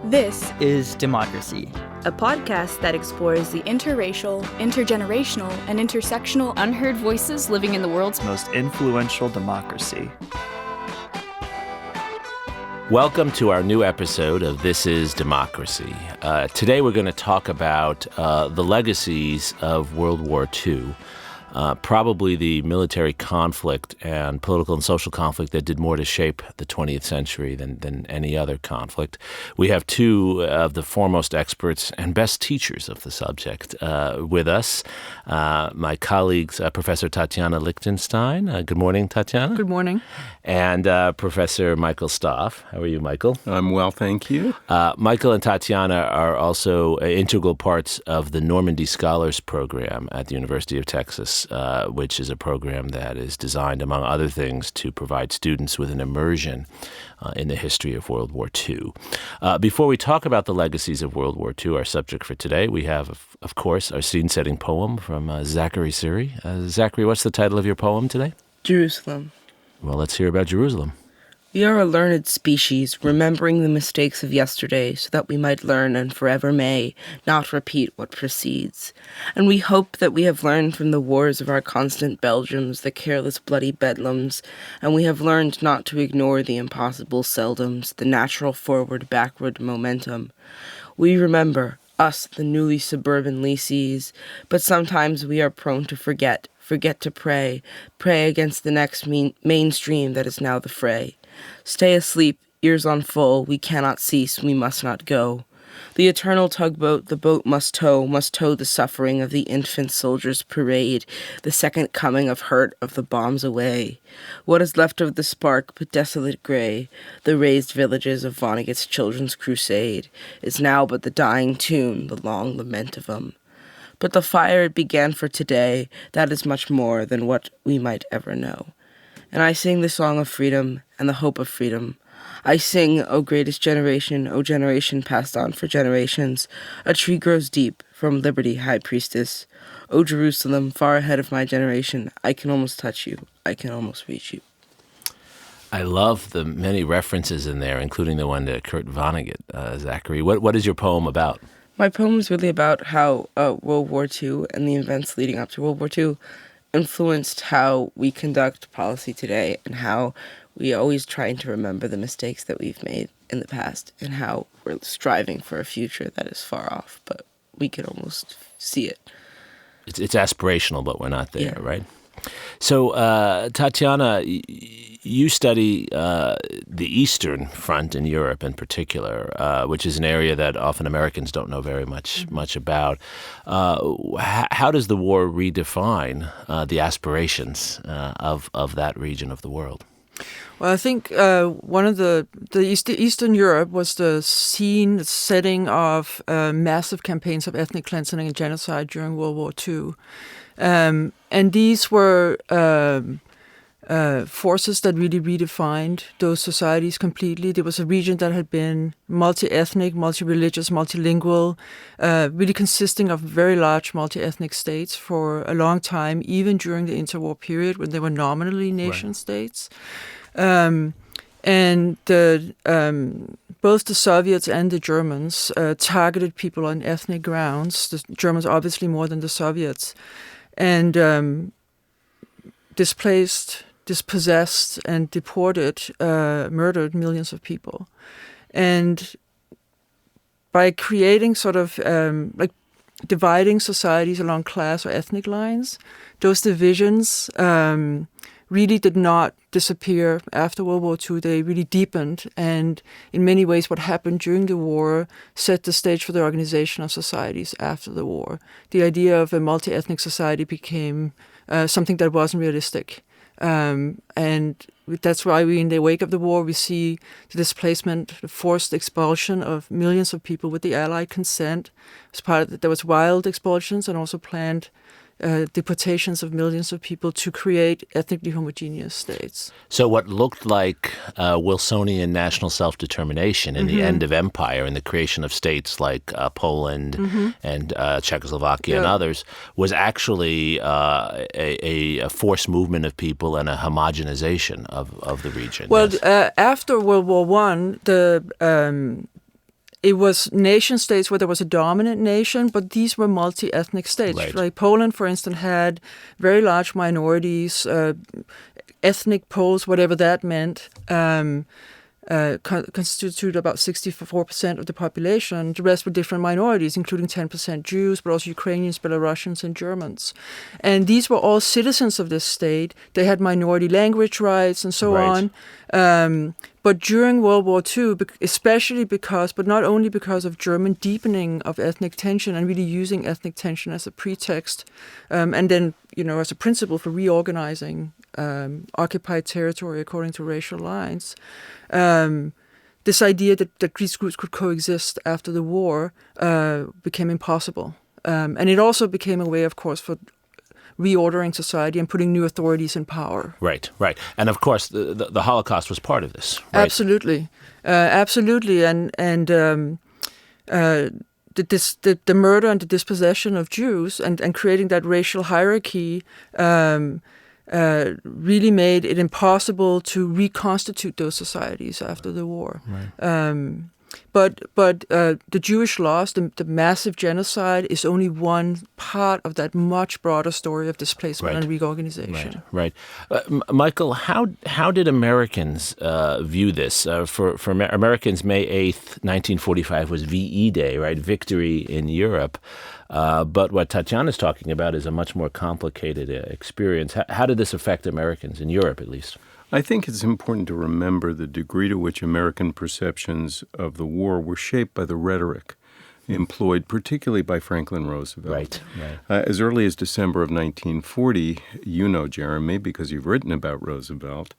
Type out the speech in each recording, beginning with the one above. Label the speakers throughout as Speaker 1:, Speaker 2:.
Speaker 1: This is Democracy,
Speaker 2: a podcast that explores the interracial, intergenerational, and intersectional
Speaker 3: unheard voices living in the world's
Speaker 1: most influential democracy.
Speaker 4: Welcome to our new episode of This is Democracy. Today we're going to talk about the legacies of World War II. Probably the military conflict and political and social conflict that did more to shape the 20th century than any other conflict. We have two of the foremost experts and best teachers of the subject with us. My colleagues, Professor Tatjana Lichtenstein. Good morning, Tatjana.
Speaker 5: Good morning.
Speaker 4: And Professor Michael Stoff. How are you, Michael?
Speaker 6: I'm well, thank you.
Speaker 4: Michael and Tatjana are also integral parts of the Normandy Scholars Program at the University of Texas, which is a program that is designed, among other things, to provide students with an immersion in the history of World War II. Before we talk about the legacies of World War II, our subject for today, we have, of course, our scene-setting poem from Zachary. Zachary, what's the title of your poem today?
Speaker 5: Jerusalem.
Speaker 4: Well, let's hear about Jerusalem.
Speaker 5: We are a learned species, remembering the mistakes of yesterday so that we might learn and forever may not repeat what precedes. And we hope that we have learned from the wars of our constant Belgiums, the careless bloody bedlams, and we have learned not to ignore the impossible seldoms, the natural forward-backward momentum. We remember, us, the newly suburban leasees, but sometimes we are prone to forget to pray against the next mainstream that is now the fray. Stay asleep, ears on full, we cannot cease, we must not go. The eternal tugboat, the boat must tow the suffering of the infant soldiers' parade, the second coming of hurt of the bombs away. What is left of the spark but desolate gray, the raised villages of Vonnegut's children's crusade, is now but the dying tune, the long lament of them. But the fire it began for today, that is much more than what we might ever know. And I sing the song of freedom and the hope of freedom. I sing, O greatest generation, O generation passed on for generations. A tree grows deep from liberty, high priestess. O Jerusalem, far ahead of my generation, I can almost touch you, I can almost reach you.
Speaker 4: I love the many references in there, including the one to Kurt Vonnegut, Zachary. What is your poem about?
Speaker 5: My poem is really about how World War II and the events leading up to World War II influenced how we conduct policy today and how we always trying to remember the mistakes that we've made in the past and how we're striving for a future that is far off, but we can almost see it.
Speaker 4: It's aspirational, but we're not there,
Speaker 5: yeah.
Speaker 4: Right? So, Tatjana, you study the Eastern Front in Europe in particular, which is an area that often Americans don't know very much about. How does the war redefine the aspirations of that region of the world?
Speaker 7: Well, I think one of the Eastern Europe was the setting of massive campaigns of ethnic cleansing and genocide during World War II. And these were forces that really redefined those societies completely. There was a region that had been multi-ethnic, multi-religious, multilingual, really consisting of very large multi-ethnic states for a long time, even during the interwar period when they were nominally nation states. And both the Soviets and the Germans targeted people on ethnic grounds, the Germans obviously more than the Soviets, and displaced, dispossessed, and deported, murdered millions of people. And by creating sort of dividing societies along class or ethnic lines, those divisions really did not disappear after World War II. They really deepened, and in many ways what happened during the war set the stage for the organization of societies after the war. The idea of a multi-ethnic society became something that wasn't realistic. And that's why in the wake of the war, we see the displacement, the forced expulsion of millions of people with the Allied consent. As part of there was wild expulsions and also planned deportations of millions of people to create ethnically homogeneous states.
Speaker 4: So what looked like Wilsonian national self-determination in the end of empire and the creation of states like Poland and Czechoslovakia and others was actually a forced movement of people and a homogenization of the region.
Speaker 7: Well, after World War I, it was nation states where there was a dominant nation, but these were multi-ethnic states.
Speaker 4: Right.
Speaker 7: Like Poland, for instance, had very large minorities, ethnic Poles, whatever that meant, constitute about 64% of the population. The rest were different minorities, including 10% Jews, but also Ukrainians, Belarusians, and Germans. And these were all citizens of this state. They had minority language rights and so
Speaker 4: Right.
Speaker 7: on. But during World War II, especially because, but not only because of German deepening of ethnic tension and really using ethnic tension as a pretext, and then, as a principle for reorganizing occupied territory according to racial lines, this idea that these groups could coexist after the war became impossible. And it also became a way, of course, for reordering society and putting new authorities in power.
Speaker 4: Right. And of course, the Holocaust was part of this, right?
Speaker 7: Absolutely. And the murder and the dispossession of Jews and creating that racial hierarchy really made it impossible to reconstitute those societies after the war.
Speaker 4: Right.
Speaker 7: But the Jewish loss, the massive genocide, is only one part of that much broader story of displacement and reorganization.
Speaker 4: Right. Michael, how did Americans view this? For Americans, May 8th, 1945 was VE Day, right? Victory in Europe. But what Tatjana is talking about is a much more complicated experience. How did this affect Americans, in Europe at least?
Speaker 6: I think it's important to remember the degree to which American perceptions of the war were shaped by the rhetoric employed particularly by Franklin Roosevelt.
Speaker 4: Right.
Speaker 6: As early as December of 1940, Jeremi, because you've written about Roosevelt,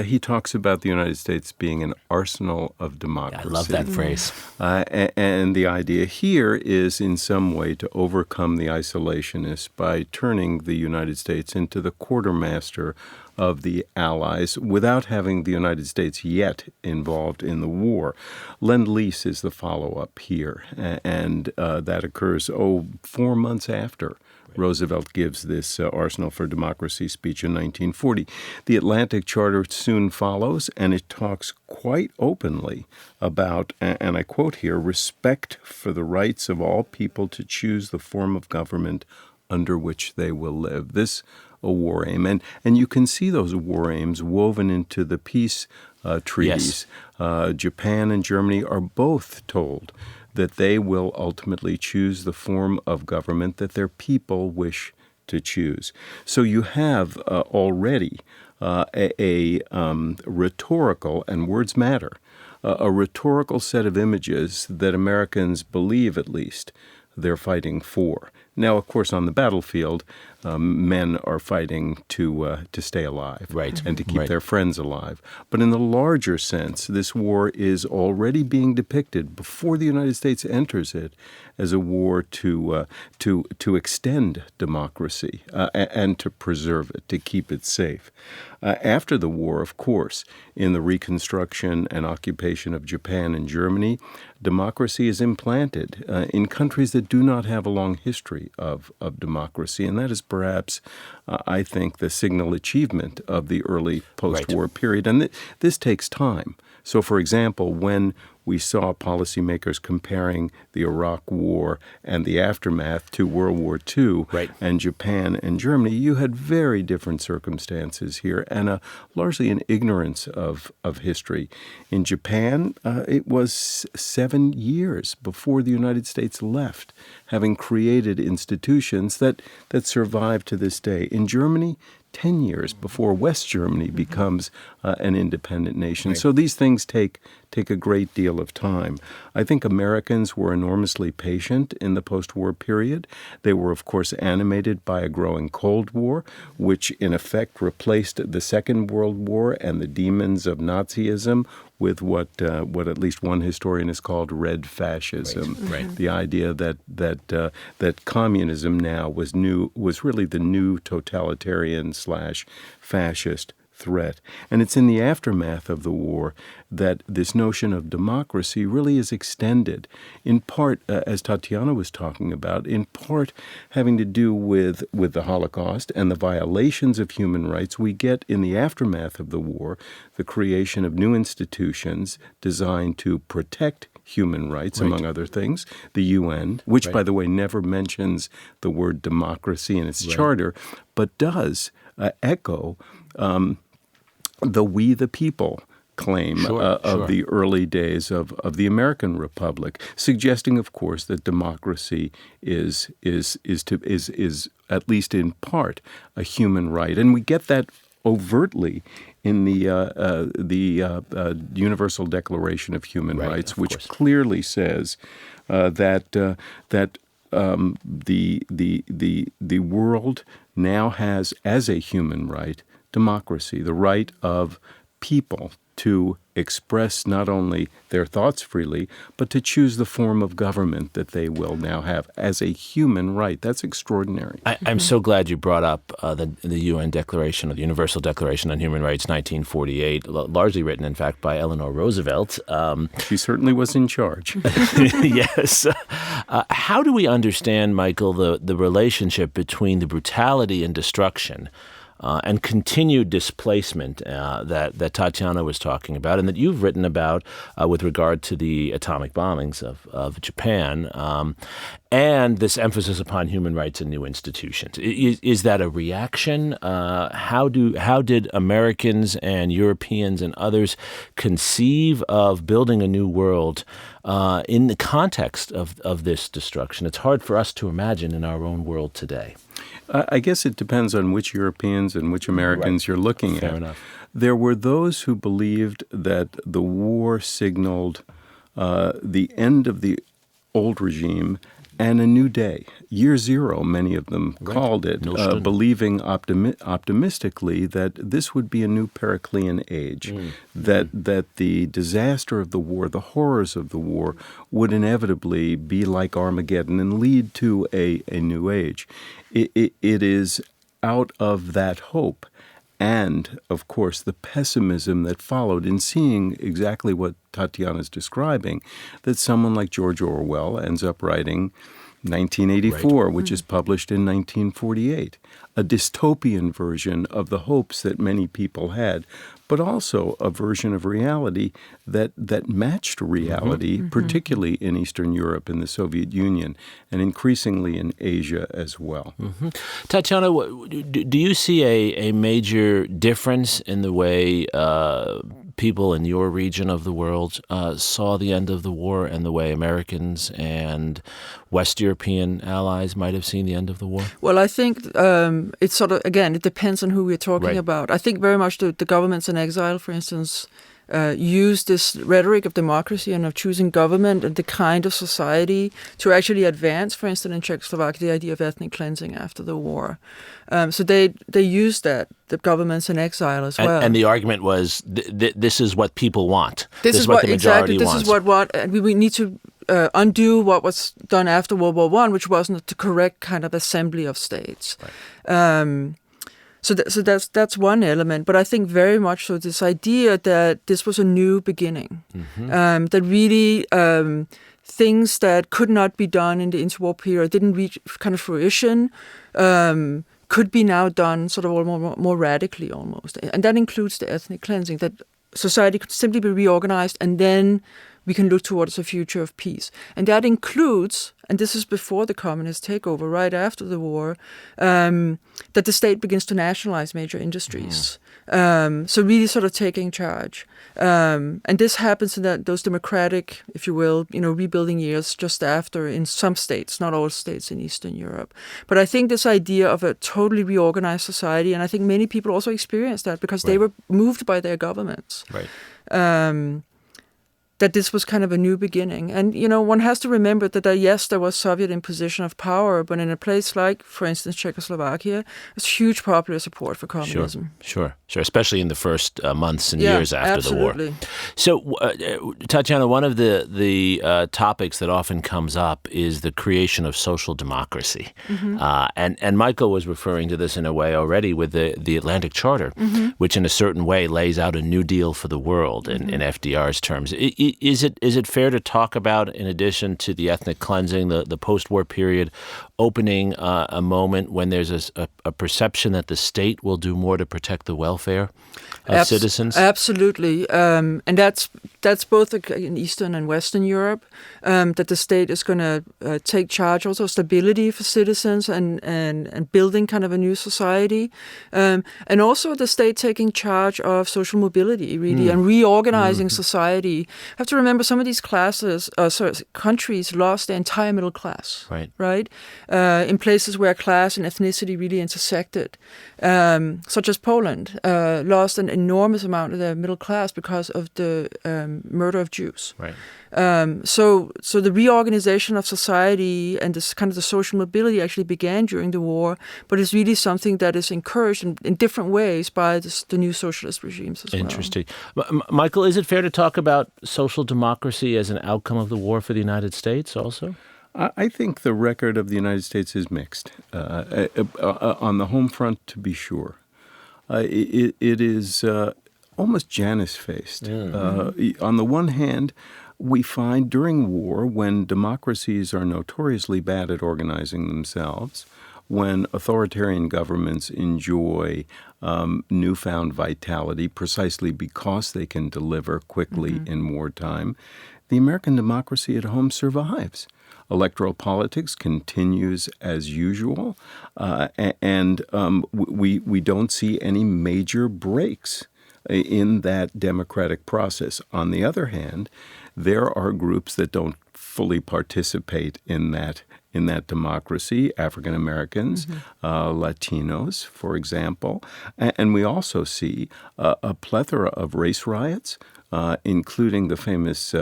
Speaker 6: he talks about the United States being an arsenal of democracy.
Speaker 4: I love that phrase.
Speaker 6: And the idea here is in some way to overcome the isolationists by turning the United States into the quartermaster of the Allies without having the United States yet involved in the war. Lend-Lease is the follow-up here, and that occurs, 4 months after Roosevelt gives this Arsenal for Democracy speech in 1940. The Atlantic Charter soon follows, and it talks quite openly about, and I quote here, respect for the rights of all people to choose the form of government under which they will live. This a war aim. And you can see those war aims woven into the peace treaties.
Speaker 4: Yes.
Speaker 6: Japan and Germany are both told that they will ultimately choose the form of government that their people wish to choose. So you have already a rhetorical, and words matter, a rhetorical set of images that Americans believe, at least, they're fighting for. Now, of course, on the battlefield, men are fighting to stay alive,
Speaker 4: right,
Speaker 6: and to keep their friends alive. But in the larger sense, this war is already being depicted before the United States enters it as a war to extend democracy and to preserve it, to keep it safe. After the war, of course, in the reconstruction and occupation of Japan and Germany, democracy is implanted in countries that do not have a long history of democracy, and that is perhaps, I think, the signal achievement of the early post-war period. And this takes time. So, for example, when we saw policymakers comparing the Iraq War and the aftermath to World War II and Japan and Germany, you had very different circumstances here and largely an ignorance of history. In Japan, it was 7 years before the United States left, having created institutions that survive to this day. In Germany, 10 years before West Germany becomes an independent nation. So these things take a great deal of time. I think Americans were enormously patient in the post-war period. They were, of course, animated by a growing Cold War, which in effect replaced the Second World War and the demons of Nazism with what at least one historian has called red fascism. The idea that communism now was really the new totalitarian / fascist threat. And it's in the aftermath of the war that this notion of democracy really is extended, in part, as Tatjana was talking about, in part having to do with the Holocaust and the violations of human rights. We get in the aftermath of the war the creation of new institutions designed to protect human rights, among other things, the UN, which, by the way, never mentions the word democracy in its charter, but does echo the we the people claim of the early days of the American Republic, suggesting, of course, that democracy is at least in part a human right, and we get that overtly in the Universal Declaration of Human Rights, which clearly says that the world now has as a human right democracy, the right of people to express not only their thoughts freely, but to choose the form of government that they will now have as a human right. That's extraordinary.
Speaker 4: I'm so glad you brought up the UN Declaration, or the Universal Declaration on Human Rights, 1948, largely written, in fact, by Eleanor Roosevelt.
Speaker 6: She certainly was in charge.
Speaker 4: Yes. How do we understand, Michael, the relationship between the brutality and destruction and continued displacement that Tatjana was talking about, and that you've written about with regard to the atomic bombings of Japan, and this emphasis upon human rights and new institutions? Is that a reaction? How did Americans and Europeans and others conceive of building a new world in the context of this destruction? It's hard for us to imagine in our own world today.
Speaker 6: I guess it depends on which Europeans and which Americans you're looking at.
Speaker 4: Fair enough.
Speaker 6: There were those who believed that the war signaled the end of the old regime and a new day. Year zero, many of them called it, believing optimistically that this would be a new Periclean age, that the disaster of the war, the horrors of the war, would inevitably be like Armageddon and lead to a new age. It is out of that hope and, of course, the pessimism that followed in seeing exactly what Tatjana is describing, that someone like George Orwell ends up writing 1984, which is published in 1948, a dystopian version of the hopes that many people had, but also a version of reality that matched reality, particularly in Eastern Europe and the Soviet Union, and increasingly in Asia as well.
Speaker 4: Tatjana, do you see a major difference in the way people in your region of the world saw the end of the war and the way Americans and West European allies might have seen the end of the war?
Speaker 7: Well, I think it's sort of, again, it depends on who we're talking about. I think very much the governments in exile, for instance, use this rhetoric of democracy and of choosing government and the kind of society to actually advance, for instance, in Czechoslovakia, the idea of ethnic cleansing after the war. So they use that, the governments in exile as well.
Speaker 4: And the argument was, this is what people want. This is what the majority wants.
Speaker 7: This is what and we need to undo what was done after World War I, which wasn't the correct kind of assembly of states. Right. So that's one element, but I think very much so this idea that this was a new beginning, that really things that could not be done in the interwar period, didn't reach kind of fruition, could be now done sort of more radically almost. And that includes the ethnic cleansing, that society could simply be reorganized and then we can look towards a future of peace. And that includes, and this is before the communist takeover, right after the war, that the state begins to nationalize major industries. So really sort of taking charge. And this happens in those democratic, if you will, rebuilding years just after in some states, not all states in Eastern Europe. But I think this idea of a totally reorganized society, and I think many people also experienced that because they were moved by their governments. Right. That this was kind of a new beginning. And, one has to remember that, yes, there was Soviet imposition of power, but in a place like, for instance, Czechoslovakia, there's huge popular support for communism.
Speaker 4: Sure. Especially in the first months and years after the war. So, Tatjana, one of the topics that often comes up is the creation of social democracy. And Michael was referring to this in a way already with the Atlantic Charter, which in a certain way lays out a new deal for the world in FDR's terms. Is it fair to talk about, in addition to the ethnic cleansing, the post-war period, opening a moment when there's a perception that the state will do more to protect the welfare of citizens?
Speaker 7: Absolutely. And that's that's both in Eastern and Western Europe, that the state is going to take charge also of stability for citizens and building kind of a new society. And also the state taking charge of social mobility, really, and reorganizing society. You have to remember some of these countries lost their entire middle class, right? In places where class and ethnicity really intersected, such as Poland, lost an enormous amount of their middle class because of the murder of Jews.
Speaker 4: Right.
Speaker 7: So the reorganization of society and this kind of the social mobility actually began during the war, but it's really something that is encouraged in different ways by the new socialist regimes as well.
Speaker 4: Interesting. Michael, is it fair to talk about social democracy as an outcome of the war for the United States also?
Speaker 6: I think the record of the United States is mixed. On the home front, to be sure. It is almost Janus-faced. On the one hand, we find during war, when democracies are notoriously bad at organizing themselves, when authoritarian governments enjoy newfound vitality precisely because they can deliver quickly in wartime, the American democracy at home survives. Electoral politics continues as usual, and we don't see any major breaks in that democratic process. On the other hand, there are groups that don't fully participate in that democracy, African Americans, Latinos, for example. And we also see a plethora of race riots, including the famous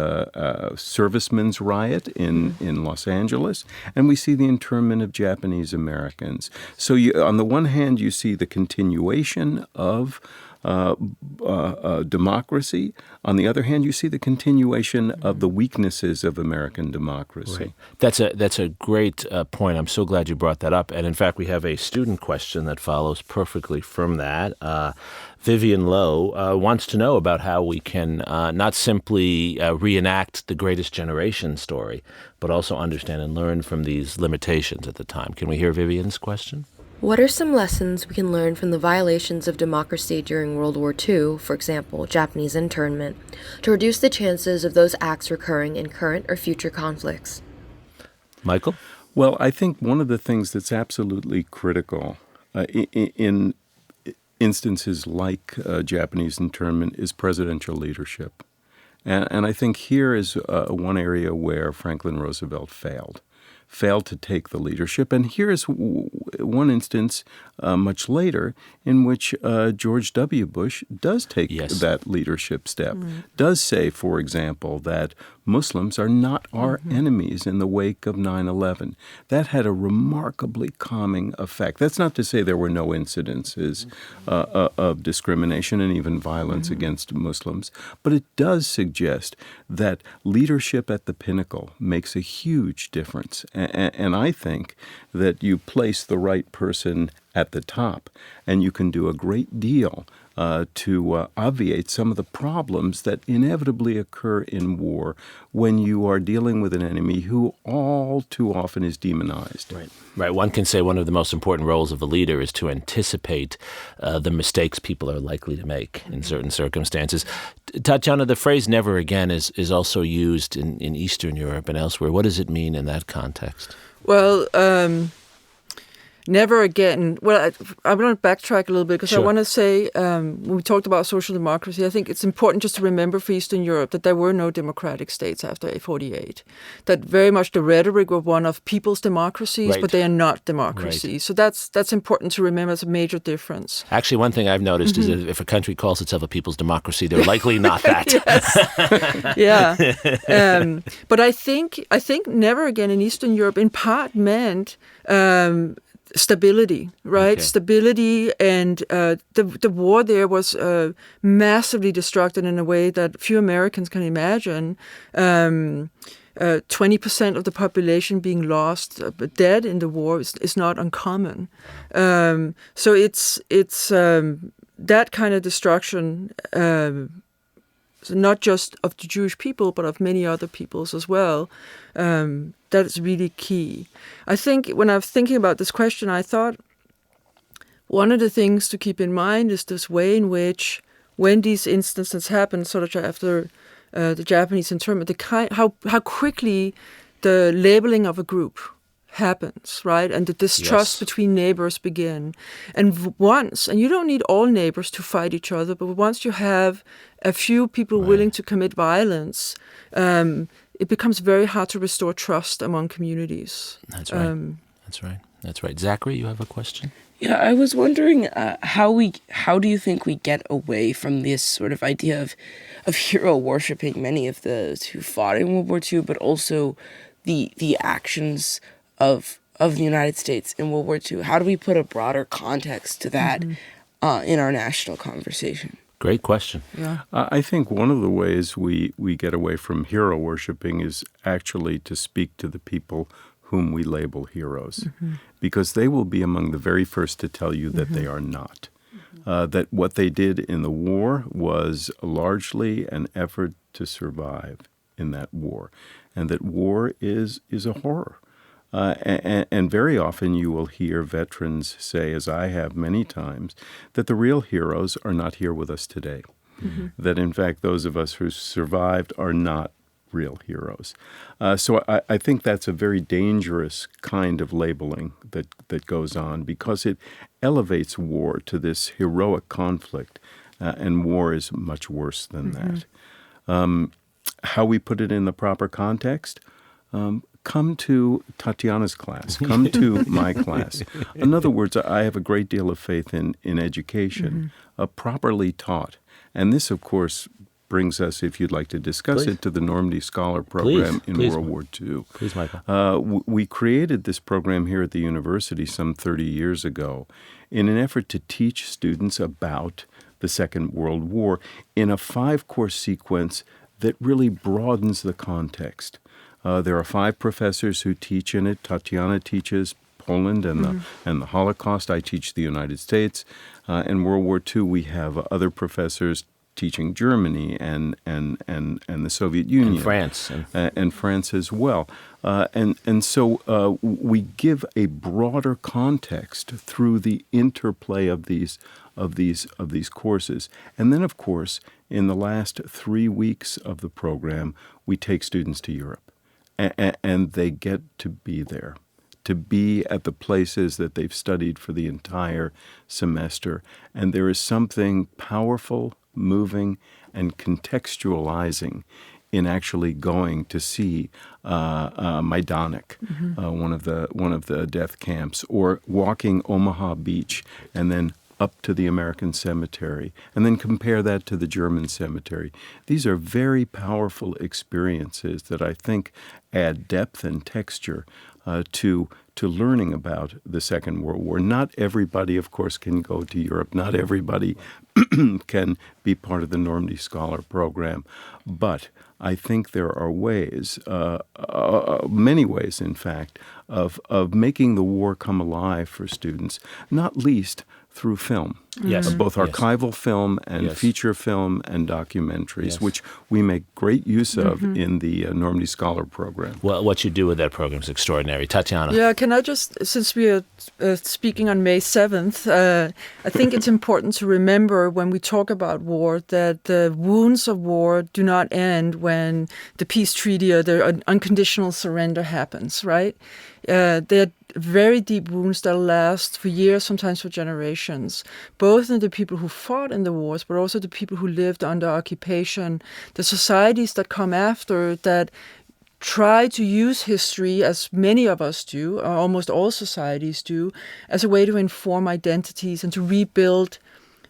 Speaker 6: servicemen's riot in Los Angeles, and we see the internment of Japanese Americans. So on the one hand, you see the continuation of democracy. On the other hand, you see the continuation of the weaknesses of American democracy.
Speaker 4: Right. That's a great point. I'm so glad you brought that up. And in fact, we have a student question that follows perfectly from that. Vivian Lowe wants to know about how we can not simply reenact the Greatest Generation story, but also understand and learn from these limitations at the time. Can we hear Vivian's question?
Speaker 8: What are some lessons we can learn from the violations of democracy during World War II, for example, Japanese internment, to reduce the chances of those acts recurring in current or future conflicts?
Speaker 4: Michael?
Speaker 6: Well, I think one of the things that's absolutely critical in instances like Japanese internment is presidential leadership. And I think here is one area where Franklin Roosevelt failed to take the leadership. And here's one instance much later in which George W. Bush does take that leadership step, does say, for example, that Muslims are not our enemies in the wake of 9/11. That had a remarkably calming effect. That's not to say there were no incidences of discrimination and even violence against Muslims, but it does suggest that leadership at the pinnacle makes a huge difference. And I think that you place the right person at the top, and you can do a great deal to obviate some of the problems that inevitably occur in war when you are dealing with an enemy who all too often is demonized.
Speaker 4: Right. One can say one of the most important roles of the leader is to anticipate the mistakes people are likely to make in certain circumstances. Tatjana, the phrase "never again" is also used in Eastern Europe and elsewhere. What does it mean in that context?
Speaker 7: Well, never again. Well, I want to backtrack a little bit because I want to say when we talked about social democracy, I think it's important just to remember for Eastern Europe that there were no democratic states after 1948. That very much the rhetoric was one of people's democracies, but they are not democracies. So that's important to remember as a major difference.
Speaker 4: Actually, one thing I've noticed is that if a country calls itself a people's democracy, they're likely not that.
Speaker 7: But I think never again in Eastern Europe in part meant stability, right? Okay. Stability, and the war there was massively destructive in a way that few Americans can imagine. 20% of the population being lost, dead in the war is not uncommon. So it's that kind of destruction. Not just of the Jewish people, but of many other peoples as well. That is really key. I think when I was thinking about this question, I thought one of the things to keep in mind is this way in which, when these instances happen, sort of after the Japanese internment, how quickly the labeling of a group happens, right? And the distrust between neighbors begin. And once, and you don't need all neighbors to fight each other, but once you have a few people willing to commit violence, it becomes very hard to restore trust among communities.
Speaker 4: That's right. That's right. Zachary, you have a question?
Speaker 5: Yeah, I was wondering how do you think we get away from this sort of idea of hero worshipping many of those who fought in World War II, but also the actions of the United States in World War II? How do we put a broader context to that in our national conversation?
Speaker 4: Great question.
Speaker 7: Yeah.
Speaker 6: I think one of the ways we get away from hero worshiping is actually to speak to the people whom we label heroes, because they will be among the very first to tell you that they are not. That what they did in the war was largely an effort to survive in that war, and that war is a horror. And very often you will hear veterans say, as I have many times, that the real heroes are not here with us today. That, in fact, those of us who survived are not real heroes. So I think that's a very dangerous kind of labeling that goes on, because it elevates war to this heroic conflict, and war is much worse than that. How we put it in the proper context? Come to Tatjana's class. Come to my class. In other words, I have a great deal of faith in education, properly taught. And this, of course, brings us, if you'd like to discuss it, to the Normandy Scholar Program in World War II.
Speaker 4: Please, Michael.
Speaker 6: We created this program here at the university some 30 years ago in an effort to teach students about the Second World War in a 5-course sequence that really broadens the context. There are 5 professors who teach in it. Tatjana teaches Poland and the Holocaust. I teach the United States. In World War II, we have other professors teaching Germany and the Soviet Union.
Speaker 4: And France.
Speaker 6: And France as well. And so we give a broader context through the interplay of these courses. And then, of course, in the last 3 weeks of the program, we take students to Europe. And they get to be there, to be at the places that they've studied for the entire semester. And there is something powerful, moving, and contextualizing in actually going to see Majdanek, one of the death camps, or walking Omaha Beach and then up to the American cemetery, and then compare that to the German cemetery. These are very powerful experiences that I think add depth and texture to learning about the Second World War. Not everybody, of course, can go to Europe. Not everybody can be part of the Normandy Scholar Program. But I think there are ways, many ways, in fact, of making the war come alive for students, not least through film.
Speaker 4: Yes.
Speaker 6: Both archival film and feature film and documentaries, which we make great use of in the Normandy Scholar Program.
Speaker 4: Well, what you do with that program is extraordinary. Tatjana.
Speaker 7: Yeah, can I just, since we are speaking on May 7th, I think it's important to remember when we talk about war that the wounds of war do not end when the peace treaty or the unconditional surrender happens, right? They're very deep wounds that last for years, sometimes for generations, both in the people who fought in the wars, but also the people who lived under occupation, the societies that come after that try to use history, as many of us do, or almost all societies do, as a way to inform identities and to rebuild,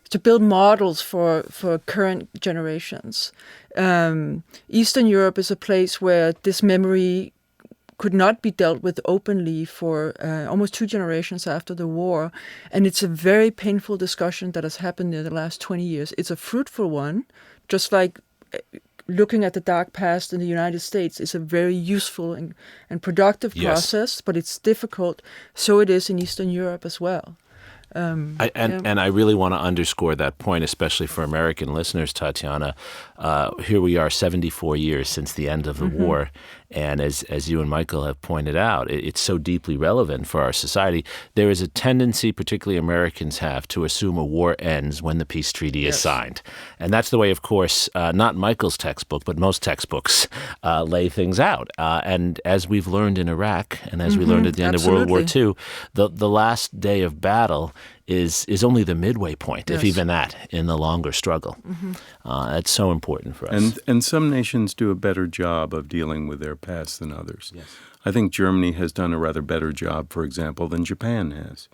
Speaker 7: to build models for current generations. Eastern Europe is a place where this memory could not be dealt with openly for almost 2 generations after the war. And it's a very painful discussion that has happened in the last 20 years. It's a fruitful one, just like looking at the dark past in the United States is a very useful and productive process, but it's difficult. So it is in Eastern Europe as well.
Speaker 4: And I really want to underscore that point, especially for American listeners, Tatjana. Here we are 74 years since the end of the war, And as you and Michael have pointed out, it's so deeply relevant for our society. There is a tendency, particularly Americans have, to assume a war ends when the peace treaty is signed. And that's the way, of course, not Michael's textbook, but most textbooks lay things out. And as we've learned in Iraq, and as we learned at the end of World War II, the last day of battle is only the midway point, if even that, in the longer struggle. That's so important for us.
Speaker 6: And some nations do a better job of dealing with their past than others.
Speaker 4: Yes.
Speaker 6: I think Germany has done a rather better job, for example, than Japan has.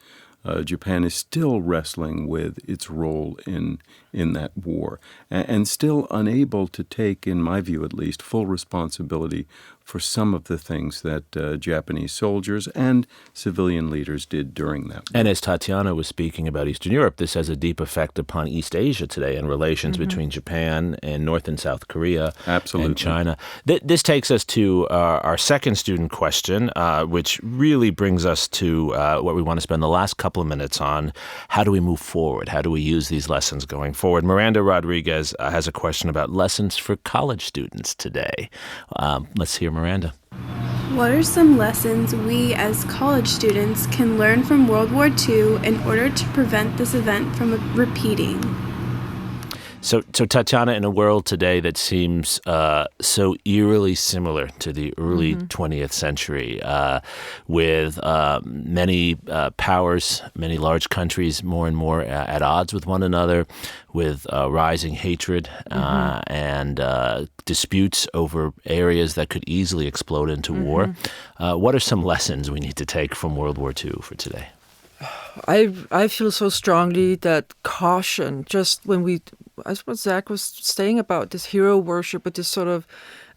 Speaker 6: Japan is still wrestling with its role in that war and still unable to take, in my view at least, full responsibility for some of the things that Japanese soldiers and civilian leaders did during that war.
Speaker 4: And as Tatjana was speaking about Eastern Europe, this has a deep effect upon East Asia today and relations between Japan and North and South Korea and China. This takes us to our second student question, which really brings us to what we want to spend the last couple of minutes on. How do we move forward? How do we use these lessons going forward? Miranda Rodriguez has a question about lessons for college students today. Let's hear Miranda.
Speaker 9: What are some lessons we as college students can learn from World War II in order to prevent this event from repeating?
Speaker 4: So Tatjana, in a world today that seems so eerily similar to the early 20th century, with many powers, many large countries more and more at odds with one another, with rising hatred and disputes over areas that could easily explode into war, what are some lessons we need to take from World War II for today?
Speaker 7: I feel so strongly that caution, just when as what Zach was saying about this hero worship, but this sort of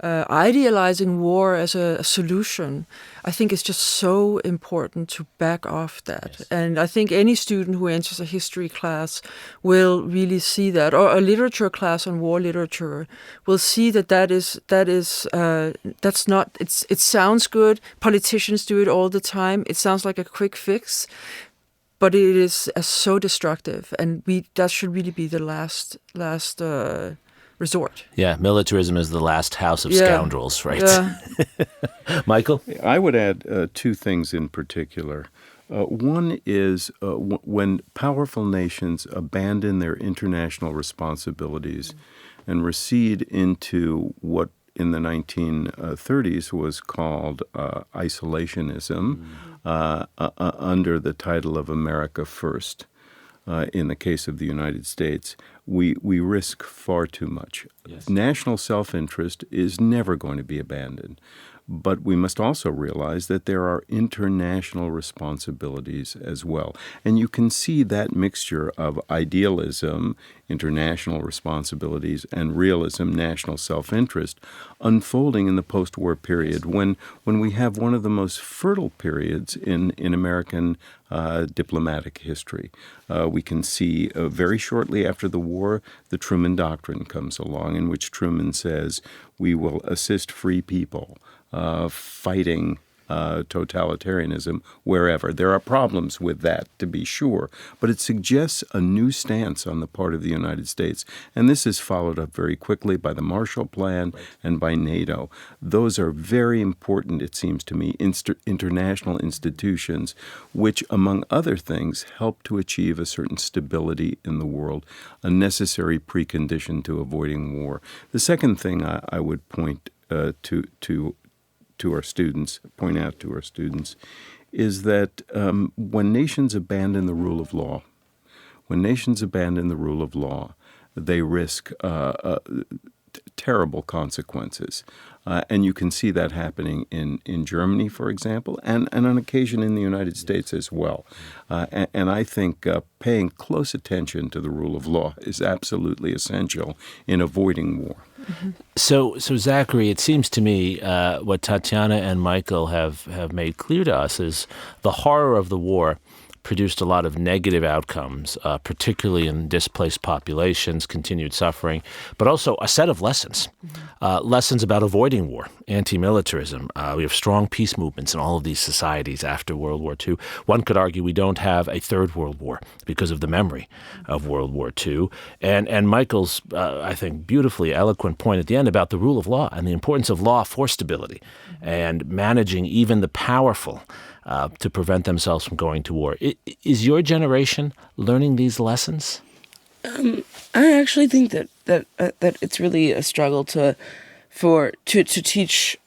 Speaker 7: idealizing war as a solution, I think it's just so important to back off that. Yes. And I think any student who enters a history class will really see that, or a literature class on war literature will see that's not. It sounds good. Politicians do it all the time. It sounds like a quick fix. But it is so destructive, and that should really be the last resort.
Speaker 4: Yeah, militarism is the last house of scoundrels, right? Yeah. Michael?
Speaker 6: I would add two things in particular. One is when powerful nations abandon their international responsibilities and recede into what in the 1930s was called isolationism, under the title of America First. In the case of the United States, we risk far too much. Yes. National self-interest is never going to be abandoned. But we must also realize that there are international responsibilities as well. And you can see that mixture of idealism, international responsibilities, and realism, national self-interest, unfolding in the post-war period when we have one of the most fertile periods in American diplomatic history. We can see very shortly after the war, the Truman Doctrine comes along, in which Truman says, we will assist free people fighting totalitarianism wherever. There are problems with that, to be sure, but it suggests a new stance on the part of the United States. And this is followed up very quickly by the Marshall Plan and by NATO. Those are very important, it seems to me, international institutions, which, among other things, help to achieve a certain stability in the world, a necessary precondition to avoiding war. The second thing I would point to our students, point out to our students, is that when nations abandon the rule of law, they risk terrible consequences. And you can see that happening in Germany, for example, and on occasion in the United States as well. And I think paying close attention to the rule of law is absolutely essential in avoiding war.
Speaker 4: Mm-hmm. So Zachary, it seems to me what Tatjana and Michael have made clear to us is the horror of the war produced a lot of negative outcomes, particularly in displaced populations, continued suffering, but also a set of lessons lessons about avoiding war, anti-militarism. We have strong peace movements in all of these societies after World War II. One could argue we don't have a third World War because of the memory of World War II. And Michael's, I think, beautifully eloquent point at the end about the rule of law and the importance of law for stability and managing even the powerful to prevent themselves from going to war. Is your generation learning these lessons?
Speaker 5: I actually think that it's really a struggle to teach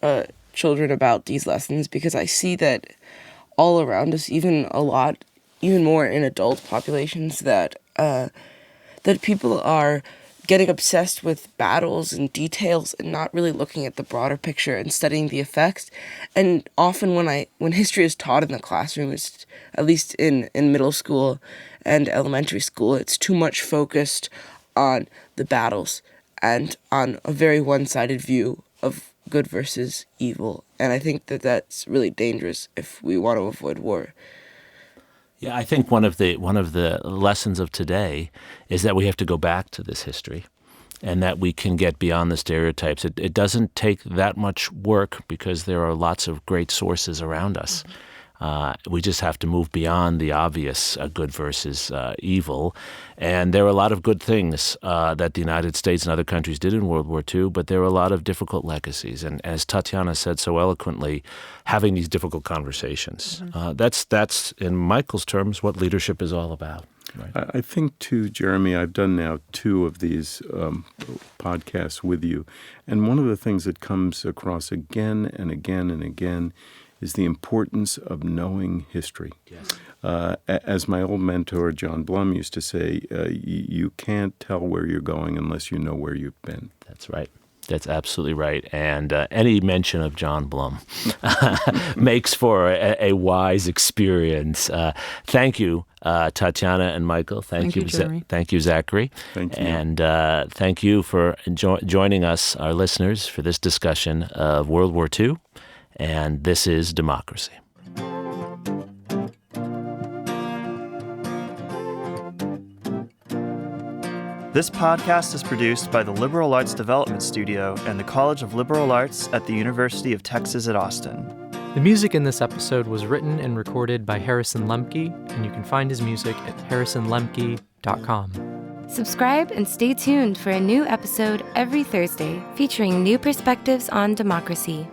Speaker 5: children about these lessons, because I see that all around us, even more in adult populations, that people are getting obsessed with battles and details and not really looking at the broader picture and studying the effects. And often when history is taught in the classroom, it's, at least in middle school and elementary school, it's too much focused on the battles and on a very one-sided view of good versus evil. And I think that that's really dangerous if we want to avoid war.
Speaker 4: Yeah, I think one of the lessons of today is that we have to go back to this history and that we can get beyond the stereotypes. It doesn't take that much work because there are lots of great sources around us. We just have to move beyond the obvious good versus evil. And there are a lot of good things that the United States and other countries did in World War II, but there are a lot of difficult legacies. And as Tatjana said so eloquently, having these difficult conversations. That's, in Michael's terms, what leadership is all about. Right.
Speaker 6: I think, too, Jeremi, I've done now 2 of these podcasts with you. And one of the things that comes across again and again and again is the importance of knowing history. Yes. As my old mentor, John Blum, used to say, you can't tell where you're going unless you know where you've been.
Speaker 4: That's right. That's absolutely right. And any mention of John Blum makes for a wise experience. Thank you, Tatjana and Michael. Thank you,
Speaker 7: Jeremi.
Speaker 4: Thank you, Zachary.
Speaker 6: Thank you.
Speaker 4: And thank you for joining us, our listeners, for this discussion of World War II. And this is Democracy.
Speaker 1: This podcast is produced by the Liberal Arts Development Studio and the College of Liberal Arts at the University of Texas at Austin.
Speaker 10: The music in this episode was written and recorded by Harrison Lemke, and you can find his music at harrisonlemke.com.
Speaker 11: Subscribe and stay tuned for a new episode every Thursday featuring new perspectives on democracy.